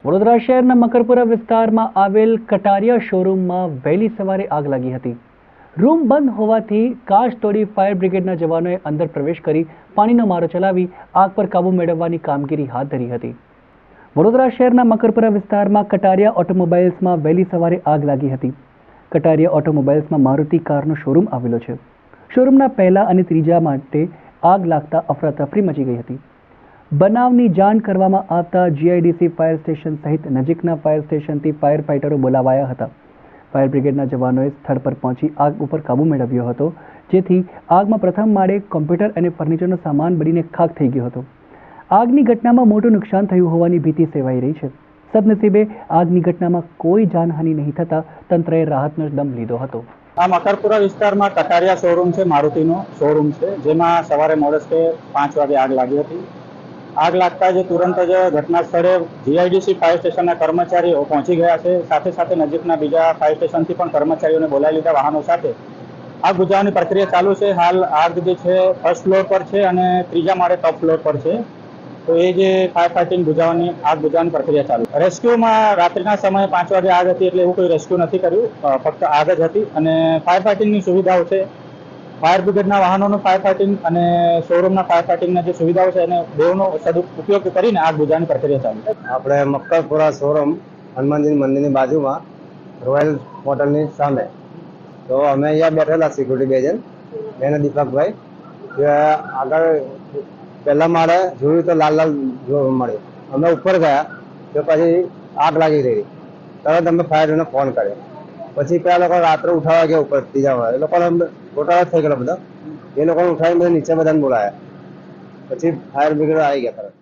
વડોદરા શહેરના મકરપુરા વિસ્તારમાં આવેલ કટારિયા શોરૂમમાં વહેલી સવારે આગ લાગી હતી। રૂમ બંધ હોવાથી કાચ તોડી ફાયર બ્રિગેડના જવાનોએ અંદર પ્રવેશ કરી પાણીનો મારો ચલાવી આગ પર કાબૂ મેળવવાની કામગીરી હાથ ધરી હતી। વડોદરા શહેરના મકરપુરા વિસ્તારમાં કટારિયા ઓટોમોબાઇલ્સમાં વહેલી સવારે આગ લાગી હતી। કટારિયા ઓટોમોબાઇલ્સમાં મારુતિ કારનો શોરૂમ આવેલો છે। શોરૂમના પહેલા અને ત્રીજા માટે આગ લાગતા અફરાતફરી મચી ગઈ હતી। બનાવની જાણ કરવામાં આવતા જીઆઈડીસી ફાયર સ્ટેશન સહિત નજીકના ફાયર સ્ટેશનથી ફાયર ફાઇટરો બોલાવાયા હતા। ફાયર બ્રિગેડના જવાનોએ સ્થળ પર પહોંચી આગ ઉપર કાબૂ મેળવ્યો હતો, જેથી આગમાં પ્રથમ માળે કોમ્પ્યુટર અને ફર્નિચરનો સામાન બળીને ખાખ થઈ ગયો હતો। આગની ઘટનામાં મોટું નુકસાન થયું હોવાની ભીતિ સેવાઈ રહી છે। સદનસીબે આગની ઘટનામાં કોઈ જાનહાનિ નહીં થતા તંત્રએ રાહતનો દમ લીધો હતો। આ મકરપુરા વિસ્તારમાં કટારિયા શોરૂમ છે, મારુતિનો શોરૂમ છે, જેમાં સવારે મોડે 5 વાગે આગ લાગી હતી। આગ લાગતા જ તુરંત જ ઘટના સ્થળે જીઆઈડીસી ફાયર સ્ટેશનના કર્મચારીઓ પહોંચી ગયા છે। સાથે સાથે નજીકના બીજા ફાયર સ્ટેશનથી પણ કર્મચારીઓને બોલાવી લીધા વાહનો સાથે આગ બુઝાવવાની પ્રક્રિયા ચાલુ છે। હાલ આગ જે છે ફર્સ્ટ ફ્લોર પર છે અને ત્રીજા માળે ટોપ ફ્લોર પર છે। તો એ જે ફાયર ફાઇટિંગ આગ બુઝાવવાની પ્રક્રિયા ચાલુ। રેસ્ક્યુમાં રાત્રિના સમયે 5 વાગે આગ હતી એટલે એવું કોઈ રેસ્ક્યુ નથી કર્યું, ફક્ત આગ જ હતી અને ફાયર ફાઇટિંગની સુવિધાઓ છે। ફાયર બ્રિગેડના વાહનોનું ફાયર ફાઇટિંગ અને શોરૂમના ફાયર ફાઇટિંગના જે સુવિધાઓ છે એને બેનો સદુપયોગ કરીને આગ બુઝાવવાની પ્રક્રિયા ચાલુ। આપણે મકરપુરા શોરૂમ હનુમાનજી મંદિરની બાજુમાં રોયલ હોટલની સામે તો અમે અહીંયા બેઠેલા સિક્યુરિટી બે જણ, મેં અને દીપકભાઈ, કે આગળ પહેલા માળે જોયું તો લાલ લાલ જોવા મળ્યું। અમે ઉપર ગયા તો પછી આગ લાગી રહી, તરત અમે ફાયરને ફોન કર્યો। પછી પેલા લોકો રાત્રે ઉઠાવવા ગયા ઉપર ત્રીજા માળે, એ લોકોને ગોટાળા થઈ ગયેલા બધા, એ લોકોને ઉઠાવીને બધા નીચે બધાને બોલાયા। પછી ફાયર બ્રિગેડ આવી ગયા તરત।